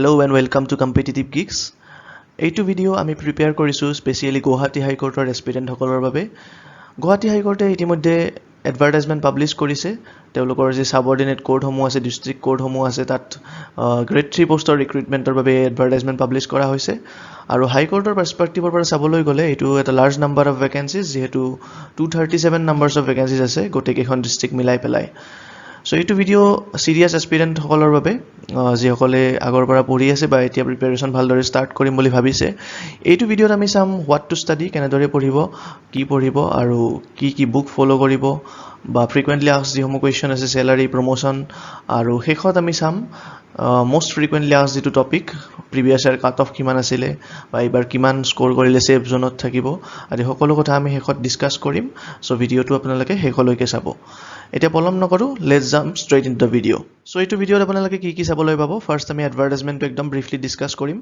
Hello and welcome to Competitive Geeks. এইটো video' আমি prepare কৰিছোঁ স্পেচিয়েলি গুৱাহাটী হাইকোৰ্টৰ এছপিৰেণ্টসকলৰ বাবে। গুৱাহাটী হাইকোৰ্টে ইতিমধ্যে এডভাৰটাইজমেণ্ট পাব্লিছ কৰিছে। তেওঁলোকৰ যি ছাবঅৰ্ডিনেট কোৰ্টসমূহ আছে, ডিষ্ট্ৰিক্ট কোৰ্টসমূহ আছে, তাত গ্ৰেড 3 পষ্টৰ ৰিক্ৰুইটমেণ্টৰ বাবে এডভাৰটাইজমেণ্ট পাব্লিছ কৰা হৈছে। আৰু হাইকোৰ্টৰ পাৰ্চপেক্টিভৰ পৰা চাবলৈ গ'লে এইটো এটা লাৰ্জ নাম্বাৰ অফ ভেকেঞ্চিজ, যিহেতু 237 নাম্বাৰ্ছ অফ ভেকেঞ্চিজ আছে গোটেইকেইখন ডিষ্ট্ৰিক্ট মিলাই পেলাই। চ' এইটো ভিডিঅ' চিৰিয়াছ এছপিৰেণ্টসকলৰ বাবে, যিসকলে আগৰ পৰা পঢ়ি আছে বা এতিয়া প্ৰিপেৰেশ্যন ভালদৰে ষ্টাৰ্ট কৰিম বুলি ভাবিছে। এইটো ভিডিঅ'ত আমি চাম হোৱাট টু ষ্টাডি, কেনেদৰে পঢ়িব, কি পঢ়িব আৰু কি বুক ফ'ল' কৰিব, বা ফ্ৰিকুৱেণ্টলি আস্ক যিসমূহ কুৱেশ্যন আছে, চেলাৰী, প্ৰমোশ্যন, আৰু শেষত আমি চাম মষ্ট ফ্ৰিকুৱেণ্টলি আস্ক যিটো topic, previous year cut of কিমান আছিলে বা এইবাৰ কিমান স্ক'ৰ কৰিলে ছেফ জোনত থাকিব, আদি সকলো কথা আমি শেষত ডিছকাছ কৰিম। চ' ভিডিঅ'টো আপোনালোকে শেষলৈকে চাব। এতিয়া পলম নকৰোঁ, let's jump straight in the video'. So' এইটো ভিডিঅ'ত আপোনালোকে কি চাবলৈ পাব। ফাৰ্ষ্ট আমি এডভাৰটাইজমেণ্টটো একদম ব্ৰিফলি ডিছকাছ কৰিম।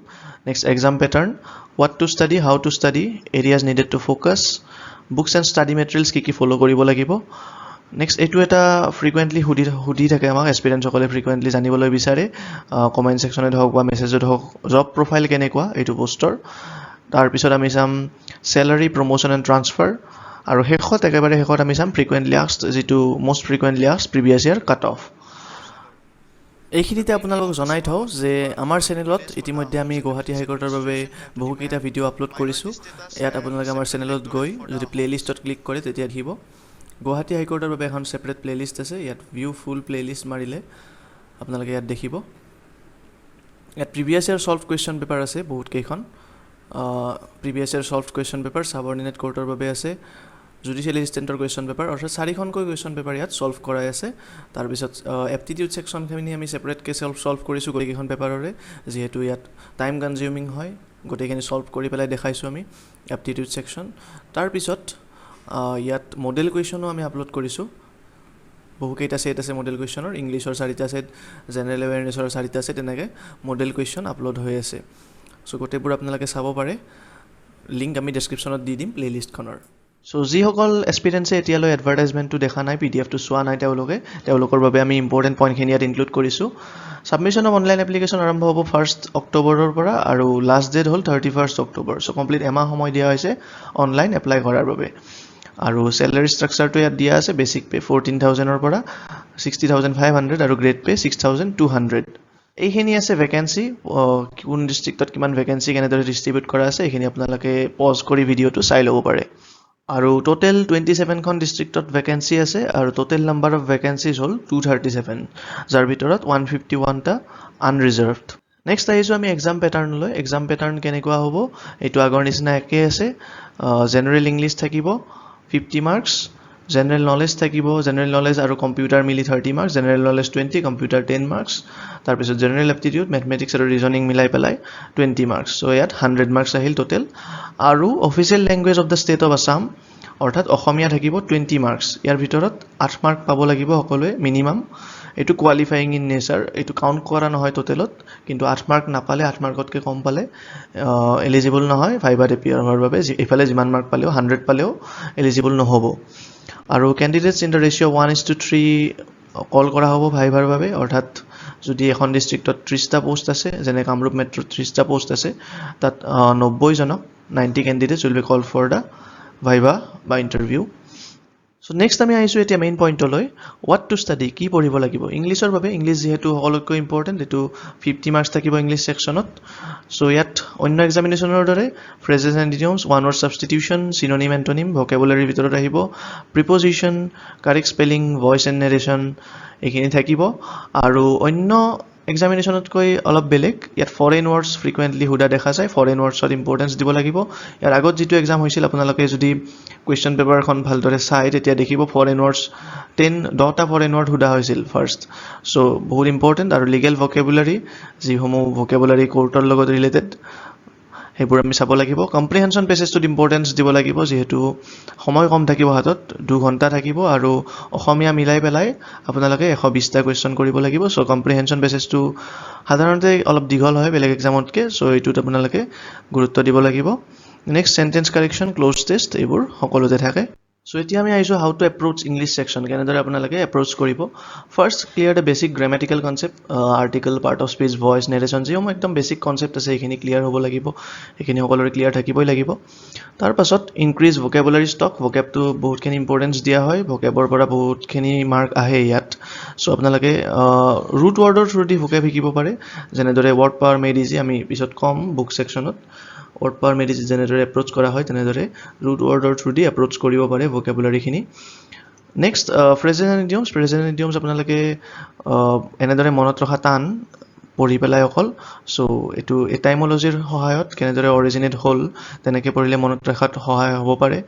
Next exam pattern, what to study, how to study, areas needed to focus, books and study materials কি ফ'ল' কৰিব লাগিব। নেক্সট এইটো এটা ফ্ৰিকুৱেণ্টলি সুধি থাকে আমাক, এক্সপিৰিয়েঞ্চসকলে ফ্ৰিকুৱেণ্টলি জানিবলৈ বিচাৰে, কমেণ্ট ছেকশ্যনত হওক বা মেছেজত হওক, জব প্ৰফাইল কেনেকুৱা এইটো পষ্টৰ। তাৰপিছত আমি চাম চেলাৰী, প্ৰমোশ্যন এণ্ড ট্ৰান্সফাৰ, আৰু একেবাৰে শেষত আমি চাম ফ্ৰিকুৱেণ্টলি আস্কড, যিটো most frequently asked previous year cut of. এইখিনিতে আপোনালোকক জনাই থওঁ যে আমাৰ চেনেলত ইতিমধ্যে আমি গুৱাহাটী হাইকোৰ্টৰ বাবে বহুকেইটা ভিডিঅ' আপলোড কৰিছোঁ। ইয়াত আপোনালোকে আমাৰ চেনেলত গৈ যদি প্লে'লিষ্টত ক্লিক কৰে তেতিয়া দেখিব গুৱাহাটী হাইকোৰ্টৰ বাবে এখন ছেপাৰেট প্লে'লিষ্ট আছে। ইয়াত ভিউ ফুল প্লে'লিষ্ট মাৰিলে আপোনালোকে ইয়াত দেখিব। ইয়াত previous year solved question paper আছে বহুতকেইখন। Previous year solved question paper subordinate কোৰ্টৰ বাবে আছে, জুডিচিয়েল এছিষ্টেণ্টৰ কুৱেশ্যন পেপাৰ, অৰ্থাৎ 4খনকৈ কুৱেশ্যন পেপাৰ ইয়াত ছল্ভ কৰাই আছে। তাৰপিছত এপ্টিটিউড ছেকশ্যনখিনি আমি ছেপাৰেটকৈ ছল্ভ কৰিছোঁ গোটেইকেইখন পেপাৰৰে, যিহেতু ইয়াত টাইম কনজিউমিং হয়। গোটেইখিনি ছল্ভ কৰি পেলাই দেখাইছোঁ আমি এপ্টিটিউড ছেকশ্যন। তাৰপিছত ইয়াত মডেল কুৱেশ্যনো আমি আপলোড কৰিছোঁ। বহুকেইটা ছেট আছে মডেল কুৱেশ্যনৰ, ইংলিছৰ 4টা ছেট, জেনেৰেল এৱেৰনেছৰ 4টা ছেট, এনেকৈ মডেল কুৱেশ্যন আপলোড হৈ আছে। চ' গোটেইবোৰ আপোনালোকে চাব পাৰে, লিংক আমি ডেছক্ৰিপশ্যনত দি দিম প্লে'লিষ্টখনৰ। চ' যিসকল এক্সপিৰিয়েঞ্চে এতিয়ালৈ এডভাৰটাইজমেণ্টটো দেখা নাই, PDF টো চোৱা নাই তেওঁলোকৰ বাবে আমি ইম্পৰ্টেণ্ট পইণ্টখিনি ইয়াত ইনক্লুড কৰিছোঁ। ছাবমিশ্যন অফ অনলাইন এপ্লিকেশ্যন আৰম্ভ হ'ব 1 অক্টোবৰৰ পৰা, আৰু লাষ্ট ডেট হ'ল 31 অক্টোবৰ। চ' কমপ্লিট এমাহ সময় দিয়া হৈছে অনলাইন এপ্লাই কৰাৰ বাবে। আৰু চেলাৰী ষ্ট্ৰাকচাৰটো ইয়াত দিয়া আছে, বেচিক পে 14,000ৰ পৰা 60,500 আৰু গ্ৰেড পে 6,200। এইখিনি আছে ভেকেঞ্চি, কোন ডিষ্ট্ৰিক্টত কিমান ভেকেঞ্চি কেনেদৰে ডিষ্ট্ৰিবিউট কৰা আছে, এইখিনি আপোনালোকে পজ কৰি ভিডিঅ'টো চাই ল'ব পাৰে। আৰু টোটেল 27খন ডিষ্ট্ৰিক্টত ভেকেঞ্চি আছে, আৰু টোটেল নাম্বাৰ অফ ভেকেঞ্চিজ হ'ল 237, যাৰ ভিতৰত 151টা আনৰিজাৰ্ভড। নেক্সট আহিছোঁ আমি এক্সাম পেটাৰ্ণলৈ। এক্সাম পেটাৰ্ণ কেনেকুৱা হ'ব, এইটো আগৰ নিচিনা একেই আছে। জেনেৰেল ইংলিছ থাকিব 50 মাৰ্কছ, জেনেৰেল নলেজ থাকিব, জেনেৰেল নলেজ আৰু কম্পিউটাৰ মিলি 30 marks, general knowledge 20, computer 10 marks, তাৰপিছত জেনেৰেল এপ্টিটিউড, মেথমেটিক্স আৰু ৰিজনিং মিলাই পেলাই 20 মাৰ্কছ। চ' ইয়াত 100 মাৰ্কছ আহিল টোটেল। আৰু official language of the state of Assam, অৰ্থাৎ অসমীয়া থাকিব 20 মাৰ্কছ। ইয়াৰ ভিতৰত 8 মাৰ্ক পাব লাগিব সকলোৱে মিনিমাম। এইটো কোৱালিফাইং ইন নেচাৰ, এইটো কাউণ্ট কৰা নহয় টোটেলত, কিন্তু 8 মাৰ্ক নাপালে, 8 মাৰ্কতকৈ কম পালে এলিজিবল নহয় ভাইভাত এপিয়াৰ হোৱাৰ বাবে। এইফালে যিমান মাৰ্ক পালেও, 100 পালেও এলিজিবল নহ'ব। আৰু কেণ্ডিডেটছ ইন দ্য ৰেচিঅ' 1:3 কল কৰা হ'ব ভাইভাৰ বাবে, অৰ্থাৎ যদি এখন ডিষ্ট্ৰিক্টত 30টা পোষ্ট আছে, যেনে কামৰূপ মেট্ৰত 30টা পোষ্ট আছে, তাত 90 candidates will be call for the viva বা ইণ্টাৰভিউ। চ' নেক্সট আমি আহিছোঁ এতিয়া মেইন পইণ্টলৈ, হোৱাট টু ষ্টাডি, কি পঢ়িব লাগিব। ইংলিছৰ বাবে, ইংলিছ যিহেতু সকলোতকৈ ইম্পৰ্টেণ্ট, এইটো 50 মাৰ্কছ থাকিব ইংলিছ ছেকশ্যনত। চ' ইয়াত অন্য এক্সামিনেশ্যনৰ দৰে phrases and idioms, one word substitution, synonym antonym, ভকেবুলাৰীৰ ভিতৰত আহিব, preposition, correct spelling, voice and narration, এইখিনি থাকিব। আৰু অন্য এক্সামিনেশ্যনতকৈ অলপ বেলেগ, ইয়াত ফৰেইন ৱৰ্ডছ ফ্ৰিকুৱেণ্টলি সোধা দেখা যায়, ফৰেইন ৱৰ্ডছত ইম্পৰ্টেঞ্চ দিব লাগিব। ইয়াৰ আগত যিটো এক্সাম হৈছিল, আপোনালোকে যদি কুৱেশ্যন পেপাৰখন ভালদৰে চাই তেতিয়া দেখিব ফৰেইন ৱৰ্ডছ 10টা ফৰেইন ৱৰ্ড সোধা হৈছিল ফাৰ্ষ্ট। চ' বহুত ইম্পৰ্টেণ্ট। আৰু লিগেল ভকেবুলাৰী, যিসমূহ ভকেবুলাৰী কোৰ্টৰ লগত ৰিলেটেড, সেইবোৰ আমি চাব লাগিব। কম্প্ৰিহেনশ্যন পেছেজটোত ইম্পৰ্টেঞ্চ দিব লাগিব, যিহেতু সময় কম থাকিব হাতত, 2 ঘণ্টা থাকিব, আৰু অসমীয়া মিলাই পেলাই আপোনালোকে 120টা কুৱেশ্যন কৰিব লাগিব। চ' কম্প্ৰিহেনশ্যন পেছেজটো সাধাৰণতে অলপ দীঘল হয় বেলেগ এক্সামতকৈ, চ' এইটোত আপোনালোকে গুৰুত্ব দিব লাগিব। Next sentence correction, close test, এইবোৰ সকলোতে থাকে। So এতিয়া আমি আহিছোঁ how to approach English section কেনেদৰে আপোনালোকে approach কৰিব first clear the basic grammatical concept article part of speech voice narration যিসমূহ একদম basic concept আছে এইখিনি clear হ'ব লাগিব এইখিনি সকলোৰে clear থাকিবই লাগিব তাৰ পাছত increase vocabulary stock vocab to বহুতখিনি importance দিয়া হয় vocabৰ পৰা বহুতখিনি mark আহে ইয়াত so আপোনালোকে root wordৰ through দি vocab শিকিব পাৰে যেনেদৰে word power made easy আমি পিছত কম book sectionত word power made easy যেনেদৰে approach কৰা হয় তেনেদৰে root wordৰ through দি approach কৰিব পাৰে vocabulary খিনি next phrases and idioms আপোনালোকে এনেদৰে মনত ৰখা টান পঢ়ি পেলাই অকল সো এটো এটাইমোলজিৰ সহায়ত কেনেদৰে অৰিজিনেট হল তেনেকৈ পঢ়িলে মনত ৰখাত সহায় হ'ব পাৰে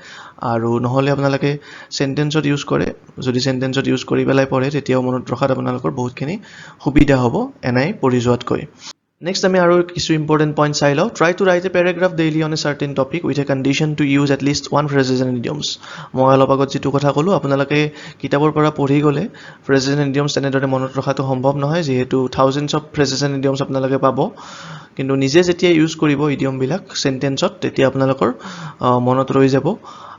আৰু নহলে আপোনালোকে সেন্টেন্সত ইউজ কৰে যদি সেন্টেন্সত ইউজ কৰি পেলাই পঢ়ে তেতিয়াও মনত ৰখাত আপোনালোকৰ বহুতখিনি সুবিধা হ'ব এনাই পঢ়ি যোৱাতকৈ Next, আমি আৰু কিছু important points চাই লওঁ try to write a paragraph daily on a certain topic with a condition to use at least one phrases and idioms মই অলপ আগত যেটো কথা ক'লো আপোনালোকে কিতাপৰ পৰা পঢ়ি গলে phrases and idioms তেনেদৰে মনত ৰখাটো সম্ভৱ নহয় যেহেতু thousands of phrases and idioms আপোনালোকে পাব কিন্তু নিজে যেতিয়া ইউজ কৰিব ইডিয়ম বিলাক সেন্টেন্সত তেতিয়া আপোনালোকৰ মনত ৰৈ যাব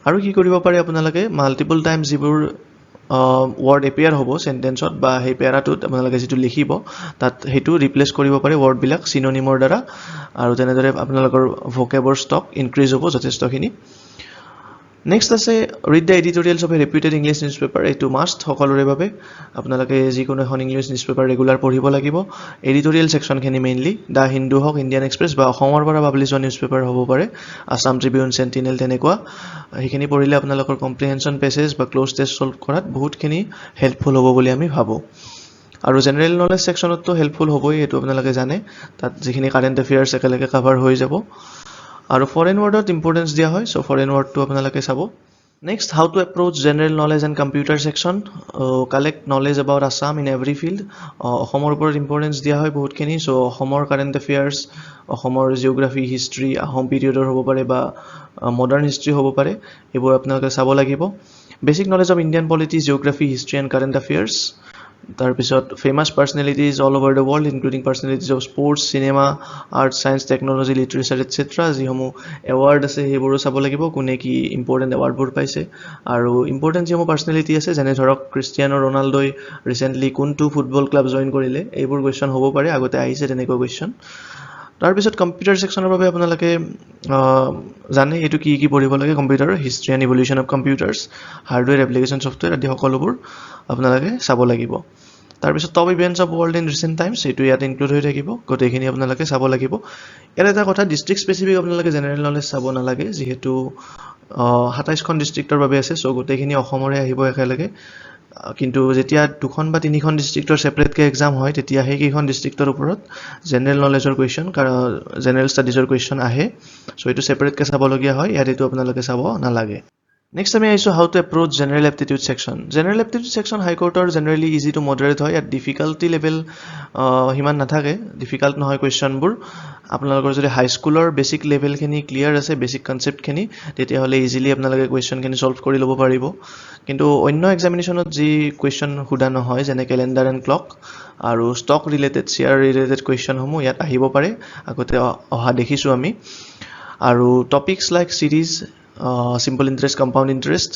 আৰু কি কৰিব পাৰে আপোনালোকে মাল্টিপল টাইমছ যিবোৰ word appear হ'ব সেন্টেন্সত বা সেই প্যাৰাটোত আপোনালোকে যেটো লিখিব তাত হেতু ৰিপ্লেস কৰিব পাৰে word বিলাক সিনোনিমৰ দ্বাৰা আৰু তেনেদৰে আপোনালোকৰ vocabৰ stock increase হ'ব যথেষ্টখিনি Next আছে read the editorials of a reputed English newspaper এটো must সকলোৰে বাবে আপোনালোকে যিকোনো এখন ইংলিছ নিউজপেপাৰ ৰেগুলাৰ পঢ়িব লাগিব এডিটৰিয়েল সেকশন খিনি মেইনলি দা হিন্দু হক ইন্ডিয়ান এক্সপ্ৰেছ বা অসমৰ পৰা পাবলিছ হোৱা নিউজপেপাৰ হ'ব পাৰে আসাম ট্ৰিবিউন সেন্টিনেল তেনেকুৱা এইখিনি পঢ়িলে আপোনালোকৰ কম্প্ৰিহেনশন পেছেজ বা ক্লোজ টেষ্ট সলভ কৰাত বহুতখিনি হেল্পফুল হ'ব বুলি আমি ভাবো আৰু জেনাৰেল নলেজ সেকশনতো হেল্পফুল হ'বই এটো আপোনালোকে জানে তাত যিখিনি কাৰেন্ট এফেয়াৰ্স একেলগে কভাৰ হৈ যাব আৰু ফৰেন ওয়াৰ্ডত ইম্পৰ্টেন্স দিয়া হয় সো ফৰেন ওয়াৰ্ডটো আপোনালোকে চাব Next, how to approach general knowledge and computer section. Collect knowledge about Assam in every field. Ahomor upor importance dia hoy bahut khini. So Ahomor current affairs, Ahomor geography, history, Ahom period or hobo pare ba modern history hobo pare. Ebor apnaloke sabo lagibo. Basic knowledge of Indian polity, geography, history and current affairs. তাৰ পিছত famous personalities all over the world including personalities of sports cinema art science technology literature etc যিসমূহ award আছে হেবোৰো চাব লাগিব কোনে কি important award বোৰ পাইছে আৰু important যিসমূহ personality আছে যেনে ধৰক ক্ৰিষ্টিয়ানো ৰনাল্ডোই ৰিসেন্টলি কোনটো ফুটবল ক্লাব জয়েন কৰিলে এইবোৰ কোৱেশ্চন হ'ব পাৰে আগতে আহিছে তেনেকুৱা কোৱেশ্চন তাৰ পিছত কম্পিউটাৰ সেকশনৰ বাবে আপোনালোকে জানে এটো কি কি পঢ়িব লাগে computer history and evolution of computers hardware application software আদি সকলোবোৰ আপোনালোকে চাব লাগিব তাৰ পিছত top events of world in recent times এটো ইয়াত ইনক্লুড হৈ থাকিব গটেখিনি আপোনালোকে চাব লাগিব এর এটা কথা ডিস্ট্ৰিক্ট স্পেসিফিক আপোনালোকে জেনাৰেল নলেজ চাব নালাগে যেহেতু 27 খন ডিস্ট্ৰিক্টৰ বাবে আছে সো গটেখিনি অসমৰে আহিব একেলগে কিন্তু যেতিয়া দুখন বা তিনিখন ডিস্ট্ৰিক্টৰ সেপাৰেট কে এক্সাম হয় তেতিয়া সেই কেইখন ডিস্ট্ৰিক্টৰ ওপৰত জেনাৰেল নলেজৰ কোৱেশ্চন জেনাৰেল ষ্টাডিজৰ কোৱেশ্চন আহে সো এটো সেপাৰেট কে চাব লগিয়া হয় ইয়াত এটো আপোনালোকে চাব নালাগে Next, আমি আইছো how to approach general aptitude section. General aptitude section high court or generally easy to moderate হয় at difficulty level হিমান নাথাকে difficult নহয় question বোৰ আপোনালোকৰ যদি হাই স্কুলৰ বেসিক লেভেল খিনি ক্লিয়াৰ আছে বেসিক কনসেপ্ট খিনি তেতিয়া হলে ইজিলি আপোনালোকে কোৱেশ্চন খিনি সলভ কৰি লব পাৰিব কিন্তু অন্য এক্সামিনেশনত যি কোৱেশ্চন হুডা নহয় যেনে ক্যালেন্ডাৰ এণ্ড ক্লক আৰু stock related share related question সমূহ ইয়াত আহিব পাৰে আগতে অহা দেখিছো আমি আৰু topics like series simple interest compound interest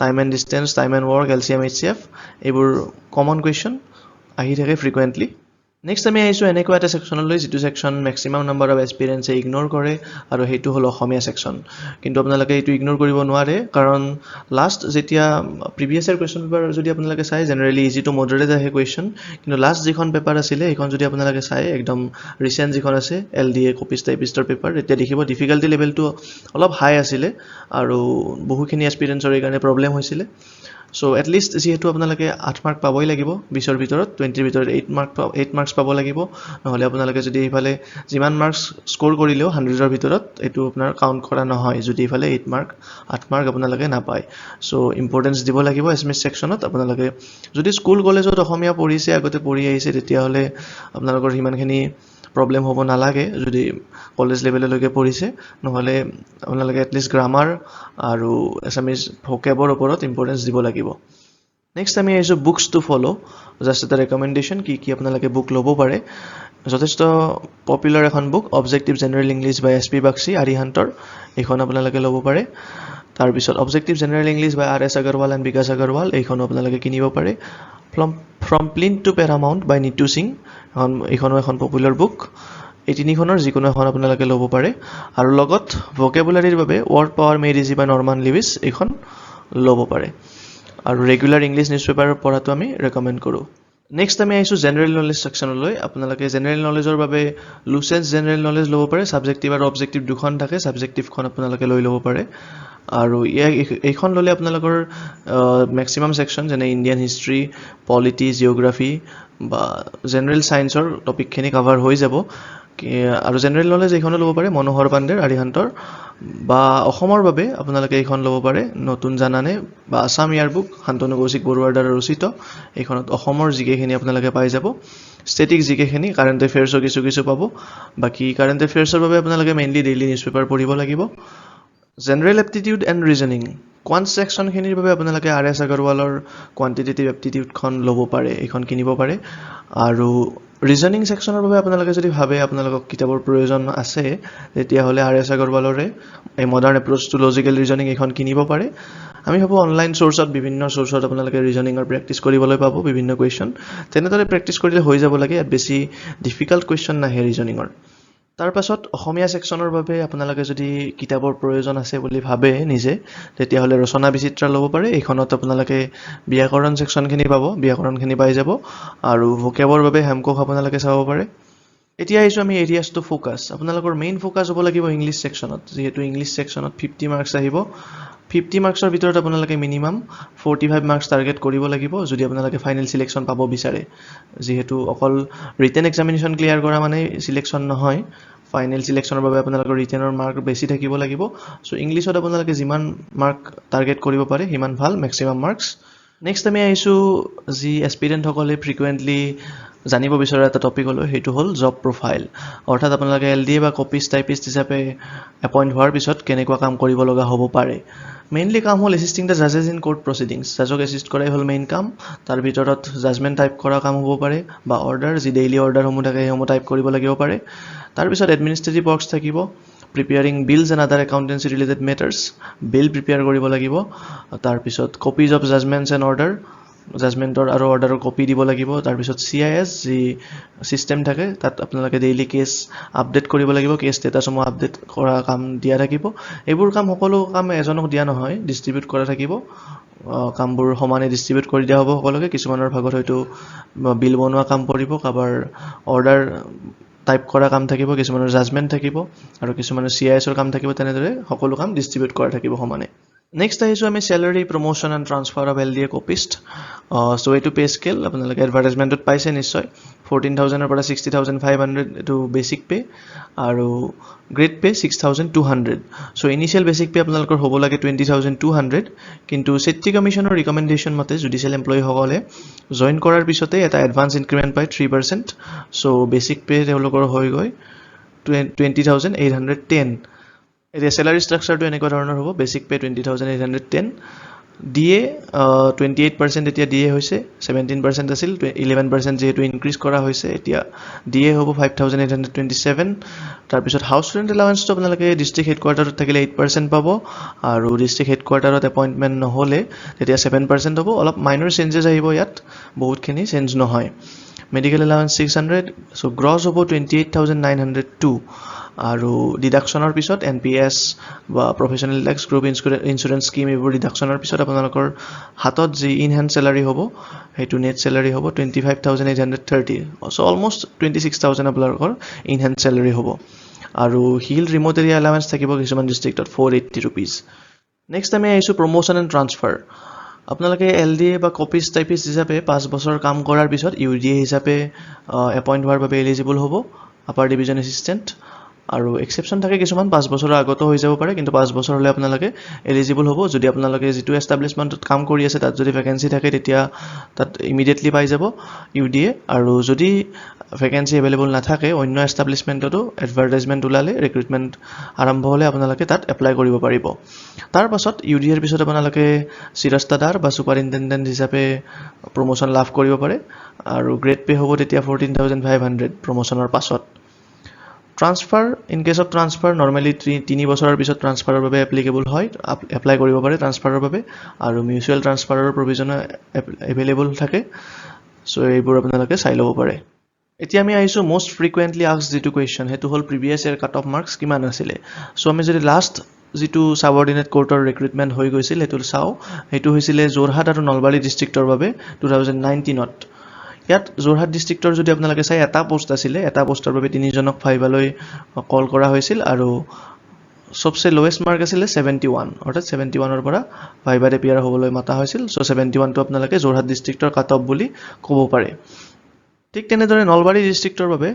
time and distance time and work LCM HCF ebur common question ahi thake frequently Next, আমি আইছো এনেকুৱা এটা সেকশনলৈ যেটো section maximum number of experience ignore কৰে আৰু হেতু হল অসমীয়া সেকশন কিন্তু আপোনালোকে এটো ইগনোৰ কৰিব নোৱাৰে কাৰণ লাষ্ট যেতিয়া প্ৰিভিয়াস ইয়াৰ কোৱেশ্চন পেপাৰ যদি আপোনালোকে চাই জেনাৰেলি ইজি টু মডাৰেট আহে কোৱেশ্চন কিন্তু লাষ্ট যিখন পেপাৰ আছিল এইখন যদি আপোনালোকে চাই একদম ৰিসেন্ট যিখন আছে LDA কপিজ টাইপিষ্টৰ পেপাৰ এতিয়া দেখিব ডিফিকাল্টি লেভেলটো অলপ হাই আছিল আৰু বহুখিনি এক্সপেৰিয়েন্সৰ কাৰণে প্ৰবলেম হৈছিল So at least যেহেতু আপোনালোকে 8 মাৰ্ক পাবই লাগিব 20 ৰ ভিতৰত 20 ৰ ভিতৰত 8 মাৰ্কস পাব লাগিব নহলে আপোনালোকে যদি ইফালে যিমান মাৰ্কস স্কোৰ কৰিলেও 100 ৰ ভিতৰত এটো আপোনাৰ কাউন্ট কৰা নহয় যদি ইফালে 8 মাৰ্ক আপোনালোকে নাপায় সো ইম্পৰ্টেন্স দিব লাগিব এছএমএছ সেকশনত আপোনালোকে যদি স্কুল কলেজত অসমীয়া পঢ়িছে আগতে পঢ়ি আহিছে তেতিয়া হলে আপোনালোকৰ হিমানখিনি প্ৰবলেম হ'ব নালাগে যদি কলেজ লেভেললৈকে পঢ়িছে নহলে আপোনালোকে এট লিষ্ট গ্ৰামাৰ আৰু এছএমএছ ভোকেবৰ ওপৰত ইম্পৰ্টেন্স দিব লাগিব নেক্সট আমি আইছো বুকস টু ফলো জাস্ট এটা ৰেকমেন্ডেশন কি আপোনালোকে বুক লব পাৰে যথেষ্ট পপুলাৰ এখন book objective general English by SP Bakshi আৰিহান্তৰ এখন আপোনালোকে লব পাৰে তাৰপিছত objective general English by R S Aggarwal and Vikas Aggarwal এইখনো আপোনালোকে কিনিব পাৰে from plinth to paramount by Neetu Singh এইখনো এখন পপুলাৰ বুক এই তিনিখনৰ যিকোনো এখন আপোনালোকে ল'ব পাৰে আৰু লগত ভকেবুলাৰীৰ বাবে ৱৰ্ড পাৱাৰ মেড ইজি বাই নৰ্মান লিভিছ এইখন ল'ব পাৰে আৰু ৰেগুলাৰ ইংলিছ নিউজ পেপাৰ পঢ়াটো আমি ৰেকমেণ্ড কৰোঁ নেক্সট আমি আহিছোঁ জেনেৰেল নলেজ ছেকশ্যনলৈ আপোনালোকে জেনেৰেল নলেজৰ বাবে লুচেন্স জেনেৰেল নলেজ ল'ব পাৰে ছাবজেক্টিভ আৰু অবজেক্টিভ দুখন থাকে ছাবজেক্টিভখন আপোনালোকে লৈ ল'ব পাৰে আৰু এইখন ল'লে আপোনালোকৰ মেক্সিমাম ছেকশ্যন যেনে ইণ্ডিয়ান হিষ্ট্ৰী পলিটি জিঅ'গ্ৰাফী বা জেনেৰেল ছায়েন্সৰ টপিকখিনি কভাৰ হৈ যাব আৰু জেনেৰেল নলেজ এইখনো ল'ব পাৰে মনোহৰ পাণ্ডেৰ আৰিহান্তৰ বা অসমৰ বাবে আপোনালোকে এইখন ল'ব পাৰে নতুন জানানে বা আছাম ইয়াৰ বুক শান্তনু কৌশিক বৰুৱাৰ দ্বাৰা ৰচিত এইখনত অসমৰ জিকেখিনি আপোনালোকে পাই যাব ষ্টেটিক জিকেখিনি কাৰেণ্ট এফেয়াৰ্ছৰ কিছু পাব বাকী কাৰেণ্ট এফেয়াৰ্ছৰ বাবে আপোনালোকে মেইনলি ডেইলি নিউজ পেপাৰ পঢ়িব লাগিব general aptitude and reasoning quant ছেকশ্যনখিনিৰ বাবে আপোনালোকে আৰ এছ আগৰৱালৰ কোৱান্টিটেটিভ এপ্টিটিউডখন ল'ব পাৰে এইখন কিনিব পাৰে আৰু ৰিজনিং ছেকশ্যনৰ বাবে আপোনালোকে যদি ভাবে আপোনালোকক কিতাপৰ প্ৰয়োজন আছে তেতিয়াহ'লে আৰ এছ আগৰৱালৰে এই modern approach to logical reasoning এইখন কিনিব পাৰে আমি ভাবোঁ অনলাইন চ'ৰ্চত বিভিন্ন চ'ৰ্চত আপোনালোকে ৰিজনিঙৰ প্ৰেক্টিছ কৰিবলৈ পাব বিভিন্ন কুৱেশ্যন তেনেদৰে প্ৰেক্টিছ কৰিলে হৈ যাব লাগে ইয়াত বেছি ডিফিকাল্ট কুৱেশ্যন নাহে ৰিজনিঙৰ তাৰ পাছত অসমীয়া ছেকশ্যনৰ বাবে আপোনালোকে যদি কিতাপৰ প্ৰয়োজন আছে বুলি ভাবে নিজে তেতিয়াহ'লে ৰচনা বিচিত্ৰা ল'ব পাৰে এইখনত আপোনালোকে ব্যাকৰণ ছেকশ্যনখিনি পাব ব্যাকৰণখিনি পাই যাব আৰু ভোকেবৰ বাবে হেমকোষ আপোনালোকে চাব পাৰে এতিয়া আহিছোঁ আমি এৰিয়াছ টু ফ'কাছ আপোনালোকৰ মেইন ফ'কাছ হ'ব লাগিব ইংলিছ ছেকশ্যনত যিহেতু ইংলিছ ছেকশ্যনত 50 মাৰ্কছ আহিব 50 মাৰ্কছৰ ভিতৰত আপোনালোকে মিনিমাম 45 মাৰ্কছ টাৰ্গেট কৰিব লাগিব যদি আপোনালোকে ফাইনেল চিলেকশ্যন পাব বিচাৰে যিহেতু অকল ৰিটেন এক্সামিনেশ্যন ক্লিয়াৰ কৰা মানে চিলেকশ্যন নহয় ফাইনেল চিলেকশ্যনৰ বাবে আপোনালোকৰ ৰিটেনৰ মাৰ্ক বেছি থাকিব লাগিব চ' ইংলিছত আপোনালোকে যিমান মাৰ্ক টাৰ্গেট কৰিব পাৰে সিমান ভাল মেক্সিমাম মাৰ্কছ নেক্সট আমি আহিছোঁ যি এছপিৰেণ্টসকলে ফ্ৰিকুৱেণ্টলি জানিব বিচৰা এটা টপিকলৈ সেইটো হ'ল জব প্ৰফাইল অৰ্থাৎ আপোনালোকে LDA বা কপিষ্ট টাইপিষ্ট হিচাপে এপইণ্ট হোৱাৰ পিছত কেনেকুৱা কাম কৰিব লগা হ'ব পাৰে মেইনলি কাম হ'ল এছিষ্টিং দ্য জাজেছ ইন কোৰ্ট প্ৰচিডিংছ জাজক এছিষ্ট কৰাই হ'ল মেইন কাম তাৰ ভিতৰত জাজমেণ্ট টাইপ কৰা কাম হ'ব পাৰে বা অৰ্ডাৰ যি ডেইলি অৰ্ডাৰসমূহ থাকে সেইসমূহ টাইপ কৰিব লাগিব পাৰে তাৰপিছত এডমিনিষ্ট্ৰেটিভ ৱৰ্কছ থাকিব preparing bills and other accountancy related matters bill prepare কৰিব লাগিব তাৰপিছত কপিজ অফ জাজমেণ্টছ এণ্ড অৰ্ডাৰ জাজমেণ্টৰ আৰু অৰ্ডাৰৰ কপি দিব লাগিব তাৰপিছত CIS যি ছিষ্টেম থাকে তাত আপোনালোকে ডেইলি কেছ আপডেট কৰিব লাগিব কেছ ষ্টেটাছসমূহ আপডেট কৰা কাম দিয়া থাকিব এইবোৰ কাম সকলো কাম এজনক দিয়া নহয় ডিষ্ট্ৰিবিউট কৰা থাকিব কামবোৰ সমানে ডিষ্ট্ৰিবিউট কৰি দিয়া হ'ব সকলোকে কিছুমানৰ ভাগত হয়তো বিল বনোৱা কাম পৰিব কাৰোবাৰ অৰ্ডাৰ টাইপ কৰা কাম থাকিব কিছুমানৰ জাজমেণ্ট থাকিব আৰু কিছুমানৰ CISৰ কাম থাকিব তেনেদৰে সকলো কাম ডিষ্ট্ৰিবিউট কৰা থাকিব সমানে নেক্সট আহিছোঁ আমি salary promotion and transfer of LDA কপিষ্ট চ' এইটো পে স্কেল আপোনালোকে এডভাৰটাইজমেণ্টত পাইছে নিশ্চয় 14,000ৰ পৰা 60,500 এইটো বেচিক পে আৰু গ্ৰেড পে 6,200 চ' ইনিচিয়েল বেচিক পে আপোনালোকৰ হ'ব লাগে 20,200 কিন্তু চেত্ৰী কমিশ্যনৰ ৰিকমেণ্ডেশ্যন মতে জুডিচিয়েল এমপ্লয়ীসকলে জইন কৰাৰ পিছতে এটা এডভান্স ইনক্ৰিমেণ্ট পায় 3% চ' বেচিক পে তেওঁলোকৰ হৈ গৈ 20,810 এতিয়া চেলাৰী ষ্ট্ৰাকচাৰটো এনেকুৱা ধৰণৰ হ'ব বেচিক পে 20,810 DA 28% এতিয়া DA হৈছে 17% আছিল 11% যিহেতু ইনক্ৰিজ কৰা হৈছে এতিয়া DA হ'ব 5,827 তাৰপিছত হাউচ ৰেণ্ট এলাৱেঞ্চটো আপোনালোকে ডিষ্ট্ৰিক্ট হেডকোৱাৰ্টাৰত থাকিলে 8% পাব আৰু ডিষ্ট্ৰিক্ট হেডকোৱাৰ্টাৰত এপইণ্টমেণ্ট নহ'লে তেতিয়া 7% হ'ব অলপ মাইনৰ চেঞ্জেছ আহিব ইয়াত বহুতখিনি চেঞ্জ নহয় মেডিকেল এলাৱেঞ্চ 600 চ' গ্ৰছ হ'ব 28,902 আৰু ডিডাকশ্যনৰ পিছত NPS বা professional tax group insurance scheme এইবোৰ ডিডাকশ্যনৰ পিছত আপোনালোকৰ হাতত যি ইন হেণ্ড চেলাৰী হ'ব সেইটো নেট চেলাৰী হ'ব 25,830 চ' অলমষ্ট 26,000 আপোনালোকৰ ইন হেণ্ড চেলাৰী হ'ব আৰু হিল ৰিম'ট এৰিয়া এলাৱেঞ্চ থাকিব কিছুমান ডিষ্ট্ৰিক্টত 480 rupees নেক্সট আমি আহিছোঁ প্ৰমোশ্যন এণ্ড ট্ৰান্সফাৰ আপোনালোকে LDA বা কপিষ্ট টাইপিষ্ট হিচাপে 5 বছৰ কাম কৰাৰ পিছত UDA হিচাপে এপইণ্ট হোৱাৰ বাবে এলিজিবল হ'ব আপাৰ ডিভিজন এছিষ্টেণ্ট আৰু এক্সেপশ্যন থাকে কিছুমান 5 বছৰৰ আগতো হৈ যাব পাৰে কিন্তু 5 বছৰ হ'লে আপোনালোকে এলিজিবল হ'ব যদি আপোনালোকে যিটো এষ্টাব্লিছমেণ্টত কাম কৰি আছে তাত যদি ভেকেঞ্চি থাকে তেতিয়া তাত ইমিডিয়েটলি পাই যাব UDA আৰু যদি ভেকেঞ্চি এভেইলেবল নাথাকে অন্য এষ্টাব্লিছমেণ্টতো এডভাৰটাইজমেণ্ট ওলালে ৰিক্ৰুটমেণ্ট আৰম্ভ হ'লে আপোনালোকে তাত এপ্লাই কৰিব পাৰিব তাৰ পাছত UDAৰ পিছত আপোনালোকে চিৰস্তাদাৰ বা ছুপাৰিণ্টেণ্ডেণ্ট হিচাপে প্ৰমোশ্যন লাভ কৰিব পাৰে আৰু গ্ৰেড পে হ'ব তেতিয়া 14,500 প্ৰমোশ্যনৰ পাছত transfer in case of transfer normally 3 বছৰৰ পিছত ট্ৰান্সফাৰৰ বাবে এপ্লিকেবল হয় এপ্লাই কৰিব পাৰে ট্ৰান্সফাৰৰ বাবে আৰু মিউচুৱেল ট্ৰান্সফাৰৰ প্ৰভিজনো এভেইলেবল থাকে সো এইবোৰ আপোনালোকে চাই ল'ব পাৰে এতিয়া আমি আহিছো মোস্ট ফ্ৰিকুৱেন্টলি আস্কড যেটো কোৱেশ্চন হেতু হল previous year cut off marks কিমান আছিল সো আমি যদি লাষ্ট যেটো সাবঅৰ্ডিনেট কোৰ্টৰ ৰিক্ৰুটমেন্ট হৈ গৈছিল হেতু চাও হেতু হৈছিল জোৰহাট আৰু নলবাৰী ডিস্ট্ৰিক্টৰ বাবে 2019ত ইয়াত জোৰহাট ডিস্ট্ৰিক্টৰ যদি আপোনালোকে চাই এটা পোষ্ট আছিল এটা পোষ্টৰ বাবে তিনিজনক ফাইভালৈ কল কৰা হৈছিল আৰু সবচে লোৱেষ্ট মাৰ্ক আছিল 71 অৰ্থাৎ 71 ৰ পৰা ফাইভাৰ এপিয়াৰ হ'বলৈ মাতা হৈছিল সো 71 টো আপোনালোকে জোৰহাট ডিস্ট্ৰিক্টৰ কাট অফ বুলি ক'ব পাৰে ঠিক তেনেদৰে নলবাৰী ডিস্ট্ৰিক্টৰ বাবে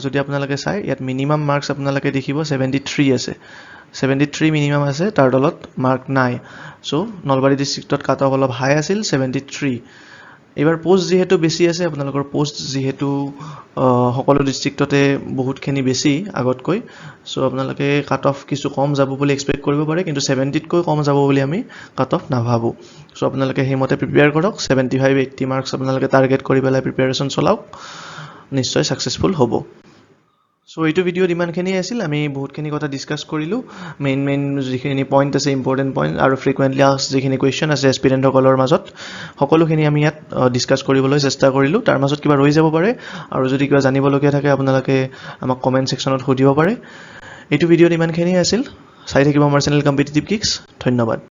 যদি আপোনালোকে চাই ইয়াত মিনিমাম মাৰ্কস আপোনালোকে দেখিব 73 আছে 73 মিনিমাম আছে তাৰ তলত মাৰ্ক নাই সো নলবাৰী ডিস্ট্ৰিক্টত কাট অফ অলপ হাই আছিল 73 এবাৰ পোষ্ট যেহেতু বেছি আছে আপোনালোকৰ পোষ্ট যেহেতু সকলো ডিস্ট্ৰিক্টতে বহুতখিনি বেছি আগতকৈ সো আপোনালোকে কাট অফ কিছু কম যাব বুলি এক্সপেক্ট কৰিব পাৰে কিন্তু 70 তকৈ কম যাব বুলি আমি কাট অফ নাভাবো সো আপোনালোকে হেমতে প্ৰিপেয়াৰ কৰক 75 80 মাৰ্কস আপোনালোকে টাৰ্গেট কৰি পেলাই প্ৰিপাৰেচন চলাওক নিশ্চয় সাকসেসফুল হ'ব সো এইটো ভিডিঅ ইমানখিনি আছিল আমি বহুতখিনি কথা ডিসকাস কৰিলো মেইন যিখিনি পইণ্ট আছে ইম্পৰ্টেন্ট পইণ্ট আৰু ফ্ৰিকুৱেন্টলি আস্কড যিখিনি কোৱেশ্চন আছে এস্পিৰেন্ট সকলৰ মাজত সকলোখিনি আমি ইয়াত ডিসকাস কৰিবলৈ চেষ্টা কৰিলো তাৰ মাজত কিবা ৰৈ যাব পাৰে আৰু যদি কিবা জানিবলগীয়া থাকে আপোনালোকে আমাক কমেন্ট সেকশনত সুধিব পাৰে এইটো ভিডিঅ ইমানখিনি আছিল চাই থাকিব আমাৰ চেনেল কম্পিটিটিভ কিক্স ধন্যবাদ